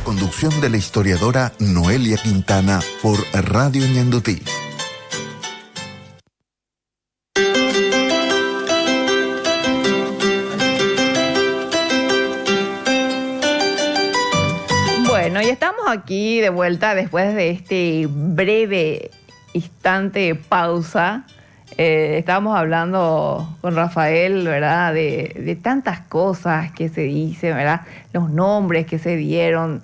conducción de la historiadora Noelia Quintana por Radio Ñandutí. Bueno, y estamos aquí de vuelta después de este breve instante de pausa. Estábamos hablando con Rafael, ¿verdad? De tantas cosas que se dicen, ¿verdad? Los nombres que se dieron,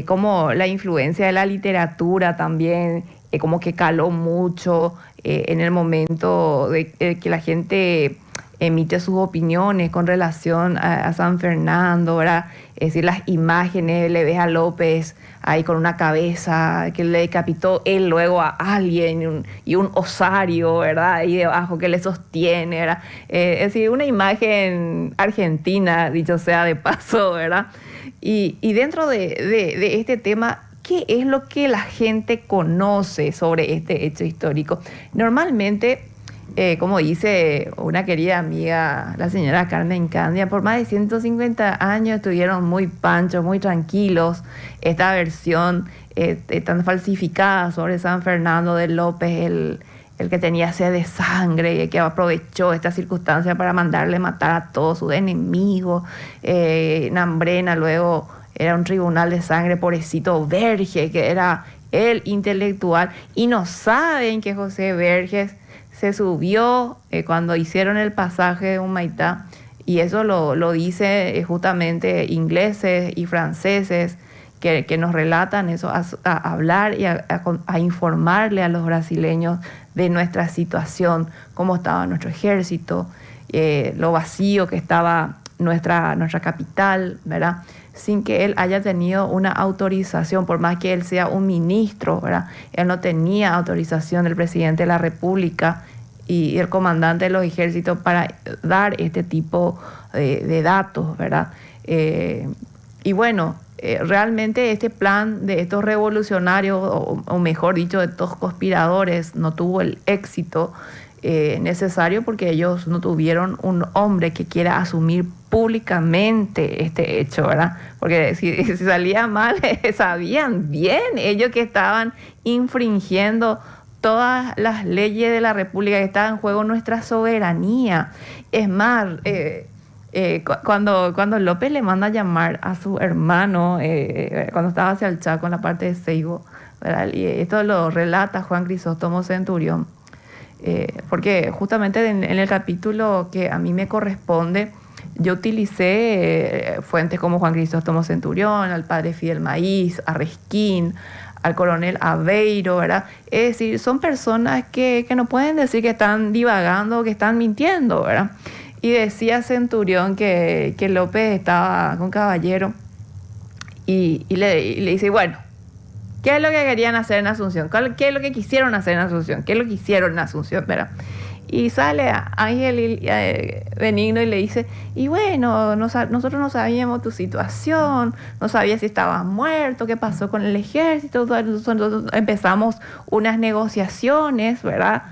como la influencia de la literatura también, como que caló mucho en el momento de que la gente emite sus opiniones con relación a San Fernando, ¿verdad? Es decir, las imágenes, le ves a López ahí con una cabeza que le decapitó él luego a alguien y un osario, ¿verdad? Ahí debajo que le sostiene, ¿verdad? Es decir, una imagen argentina, dicho sea de paso, ¿verdad? Y dentro de este tema, ¿qué es lo que la gente conoce sobre este hecho histórico? Normalmente, como dice una querida amiga, la señora Carmen Candia, por más de 150 años estuvieron muy panchos, muy tranquilos. Esta versión tan falsificada sobre San Fernando de López, el que tenía sed de sangre y que aprovechó esta circunstancia para mandarle matar a todos sus enemigos. Nambrena luego era un tribunal de sangre, pobrecito Verges, que era el intelectual, y no saben que José Verges se subió cuando hicieron el pasaje de Humaitá, y eso lo dice justamente ingleses y franceses que nos relatan eso, a hablar y a informarle a los brasileños de nuestra situación, cómo estaba nuestro ejército, lo vacío que estaba nuestra capital, ¿verdad? Sin que él haya tenido una autorización, por más que él sea un ministro, ¿verdad? Él no tenía autorización del presidente de la República y el comandante de los ejércitos para dar este tipo de datos, ¿verdad? Y bueno, realmente este plan de estos revolucionarios, o mejor dicho, de estos conspiradores, no tuvo el éxito necesario porque ellos no tuvieron un hombre que quiera asumir públicamente este hecho, ¿verdad? Porque si salía mal, sabían bien ellos que estaban infringiendo todas las leyes de la República, que estaba en juego nuestra soberanía. Es más, cuando López le manda a llamar a su hermano, cuando estaba hacia el Chaco en la parte de Seibo, ¿verdad? Y esto lo relata Juan Crisóstomo Centurión, porque justamente en el capítulo que a mí me corresponde, yo utilicé fuentes como Juan Crisóstomo Centurión, al padre Fidel Maíz, a Resquín, al coronel Aveiro, ¿verdad? Es decir, son personas que no pueden decir que están divagando o que están mintiendo, ¿verdad? Y decía Centurión que López estaba con Caballero y le dice, bueno, ¿qué es lo que querían hacer en Asunción? ¿Qué es lo que quisieron hacer en Asunción? ¿Qué es lo que hicieron en Asunción, verdad? Y sale Ángel Benigno y le dice, y bueno, nosotros no sabíamos tu situación, no sabías si estabas muerto, qué pasó con el ejército. Nosotros empezamos unas negociaciones, ¿verdad?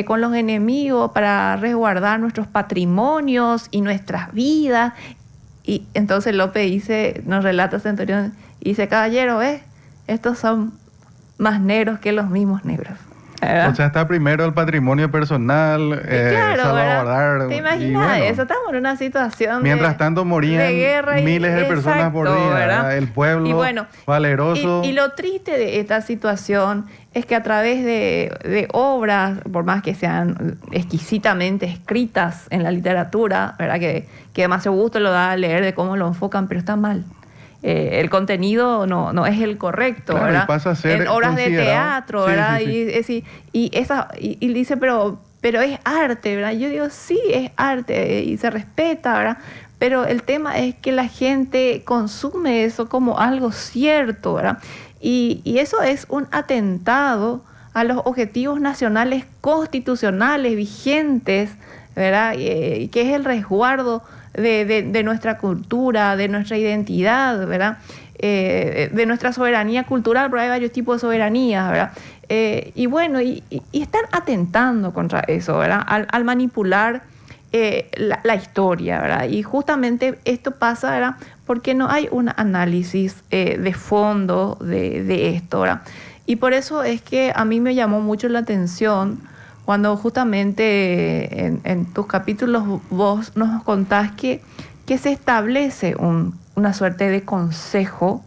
Con los enemigos para resguardar nuestros patrimonios y nuestras vidas. Y entonces López dice, nos relata Centurión, y dice, caballero, estos son más negros que los mismos negros. ¿verdad? O sea, está primero el patrimonio personal, claro, salvaguardar. ¿te imaginas bueno, eso? Estamos en una situación mientras tanto morían de guerra miles de personas por día, ¿verdad? El pueblo y bueno, valeroso. Y lo triste de esta situación es que a través de obras, por más que sean exquisitamente escritas en la literatura, ¿verdad? Que demasiado gusto lo da a leer de cómo lo enfocan, pero está mal. El contenido no es el correcto, claro, ¿verdad? Y pasa a ser en obras de teatro, ¿verdad? Sí. Y dice, pero es arte, ¿verdad? Yo digo, sí, es arte y se respeta, ¿verdad? Pero el tema es que la gente consume eso como algo cierto, ¿verdad? Y eso es un atentado a los objetivos nacionales constitucionales vigentes, ¿verdad? Que es el resguardo de nuestra cultura, de nuestra identidad, ¿verdad? De nuestra soberanía cultural, porque hay varios tipos de soberanía, ¿verdad? Y bueno, y están atentando contra eso, ¿verdad? Al manipular la historia, ¿verdad? Y justamente esto pasa, ¿verdad? Porque no hay un análisis de fondo de esto, ¿verdad? Y por eso es que a mí me llamó mucho la atención cuando justamente en tus capítulos vos nos contás que se establece una suerte de consejo,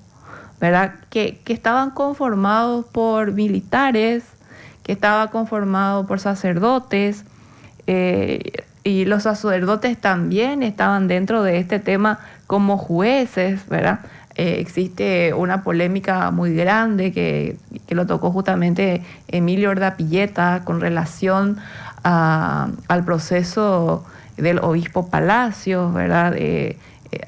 ¿verdad? Que estaban conformados por militares, que estaba conformado por sacerdotes, y los sacerdotes también estaban dentro de este tema como jueces, ¿verdad? Existe una polémica muy grande que lo tocó justamente Emilio Urdapilleta con relación al proceso del obispo Palacios, ¿verdad?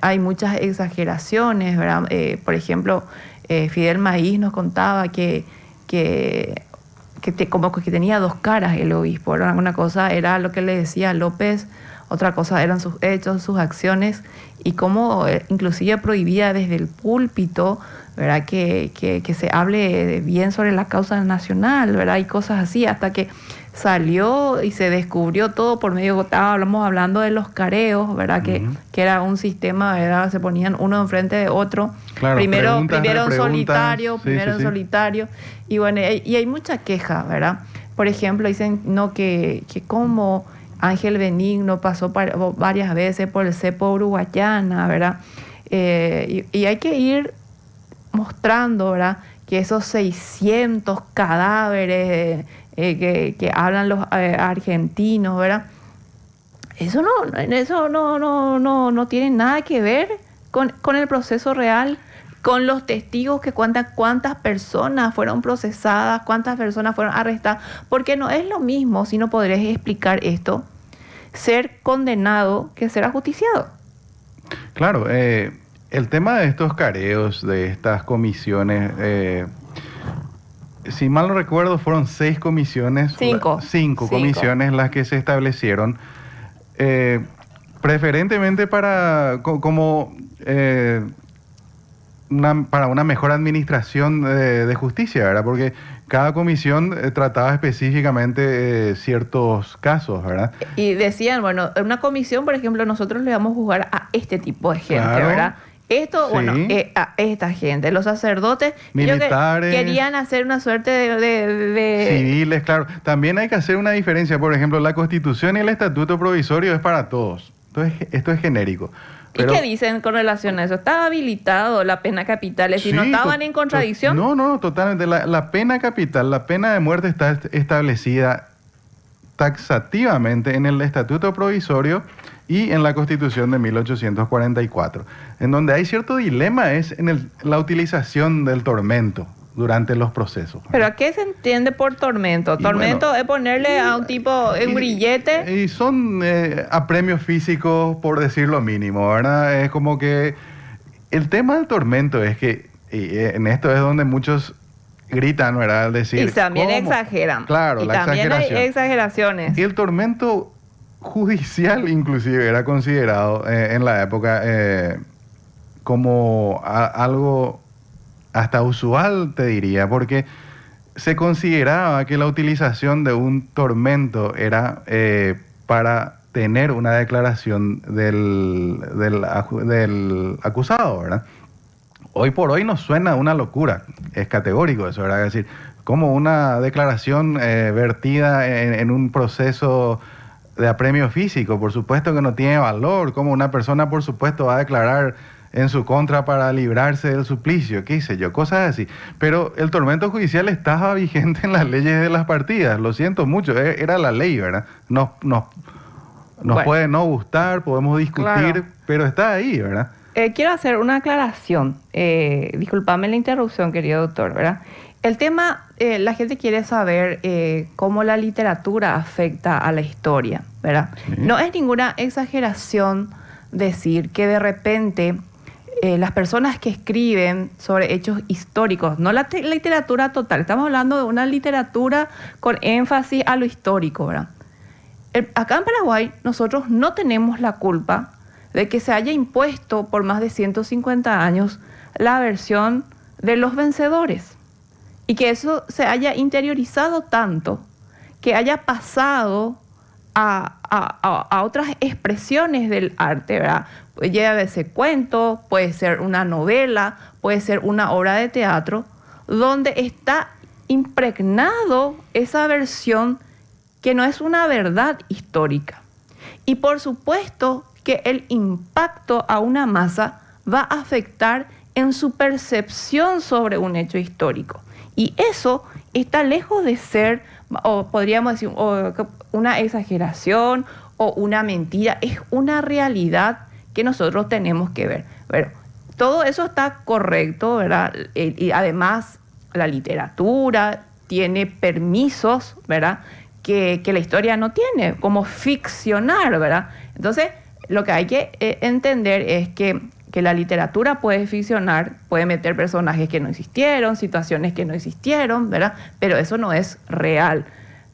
Hay muchas exageraciones, ¿verdad? Por ejemplo, Fidel Maíz nos contaba como que tenía dos caras el obispo, ¿verdad? Una cosa era lo que le decía López, otra cosa eran sus hechos, sus acciones, y cómo inclusive prohibía desde el púlpito, ¿verdad? Que se hable bien sobre la causa nacional, ¿verdad? Y cosas así, hasta que salió y se descubrió todo por medio, estábamos hablando de los careos, ¿verdad? Uh-huh. Que era un sistema, ¿verdad? Se ponían uno enfrente de otro. Claro, primero en preguntas, solitario, sí, primero sí, en sí. solitario. Y bueno, y hay mucha queja, ¿verdad? Por ejemplo, dicen no que como Ángel Benigno pasó varias veces por el cepo Uruguayana, ¿verdad? Y hay que ir mostrando, ¿verdad? Que esos 600 cadáveres que hablan los argentinos, ¿verdad? Eso no tiene nada que ver con el proceso real, con los testigos que cuentan cuántas personas fueron procesadas, cuántas personas fueron arrestadas, porque no es lo mismo, si no podrías explicar esto, ser condenado que ser ajusticiado. Claro, el tema de estos careos, de estas comisiones, si mal no recuerdo, fueron 6 comisiones. Cinco comisiones las que se establecieron, preferentemente para una mejor administración de justicia, ¿verdad? Porque cada comisión trataba específicamente ciertos casos, ¿verdad? Y decían, bueno, en una comisión, por ejemplo, nosotros le vamos a juzgar a este tipo de gente, Claro. ¿verdad? Esto, Sí. bueno, a esta gente, los sacerdotes, Militares. ellos querían hacer una suerte de Civiles, claro. También hay que hacer una diferencia. Por ejemplo, la Constitución y el Estatuto Provisorio es para todos. Entonces, esto es genérico. ¿Y qué dicen con relación a eso? ¿Estaba habilitado la pena capital? Si no estaban en contradicción. No, totalmente. La pena capital, la pena de muerte está establecida taxativamente en el Estatuto Provisorio y en la Constitución de 1844. En donde hay cierto dilema es en la utilización del tormento durante los procesos. ¿Pero a qué se entiende por tormento? Tormento es ponerle a un tipo en grillete. Y son apremios físicos, por decir lo mínimo, ¿verdad? Es como que el tema del tormento es que en esto es donde muchos gritan, ¿verdad? Al decir, Y también ¿cómo? exageran. Claro, y la también exageración. hay exageraciones. Y el tormento judicial inclusive era considerado en la época como algo hasta usual, te diría, porque se consideraba que la utilización de un tormento era para tener una declaración del acusado, ¿verdad? Hoy por hoy nos suena una locura, es categórico eso, ¿verdad? Es decir, como una declaración vertida en un proceso de apremio físico, por supuesto que no tiene valor, como una persona por supuesto va a declarar en su contra para librarse del suplicio, qué sé yo, cosas así. Pero el tormento judicial estaba vigente en las leyes de las partidas, lo siento mucho, era la ley, ¿verdad? Nos bueno, puede no gustar, podemos discutir, claro, pero está ahí, ¿verdad? Quiero hacer una aclaración, discúlpame la interrupción, querido doctor, ¿verdad? El tema, la gente quiere saber cómo la literatura afecta a la historia, ¿verdad? Sí. No es ninguna exageración decir que de repente las personas que escriben sobre hechos históricos, no la literatura total, estamos hablando de una literatura con énfasis a lo histórico, ¿verdad? Acá en Paraguay nosotros no tenemos la culpa de que se haya impuesto por más de 150 años la versión de los vencedores y que eso se haya interiorizado tanto, que haya pasado a otras expresiones del arte, ¿verdad? Puede ser cuento, puede ser una novela, puede ser una obra de teatro, donde está impregnado esa versión que no es una verdad histórica. Y por supuesto que el impacto a una masa va a afectar en su percepción sobre un hecho histórico. Y eso está lejos de ser, o podríamos decir, una exageración o una mentira. Es una realidad que nosotros tenemos que ver. Bueno, todo eso está correcto, ¿verdad? Y además la literatura tiene permisos, ¿verdad? Que la historia no tiene, como ficcionar, ¿verdad? Entonces, lo que hay que entender es que la literatura puede ficcionar, puede meter personajes que no existieron, situaciones que no existieron, ¿verdad? Pero eso no es real.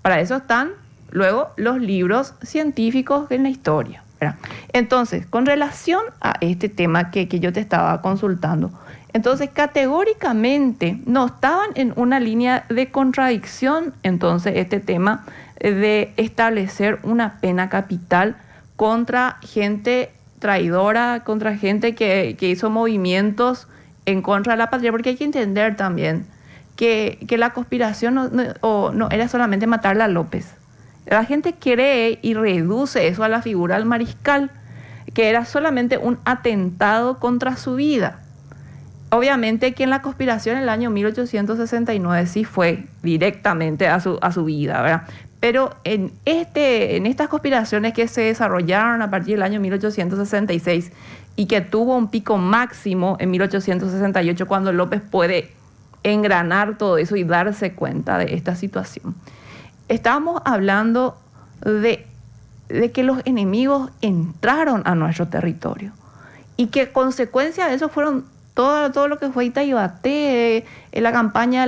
Para eso están luego los libros científicos en la historia, ¿verdad? Entonces, con relación a este tema que yo te estaba consultando, entonces categóricamente no estaban en una línea de contradicción, entonces este tema de establecer una pena capital contra gente traidora, contra gente que hizo movimientos en contra de la patria, porque hay que entender también que la conspiración no era solamente matarle a López. La gente cree y reduce eso a la figura del mariscal, que era solamente un atentado contra su vida. Obviamente que en la conspiración en el año 1869 sí fue directamente a su vida, ¿verdad? Pero en estas conspiraciones que se desarrollaron a partir del año 1866 y que tuvo un pico máximo en 1868, cuando López puede engranar todo eso y darse cuenta de esta situación. Estábamos hablando de que los enemigos entraron a nuestro territorio y que consecuencia de eso fueron todo lo que fue Itaibate, la campaña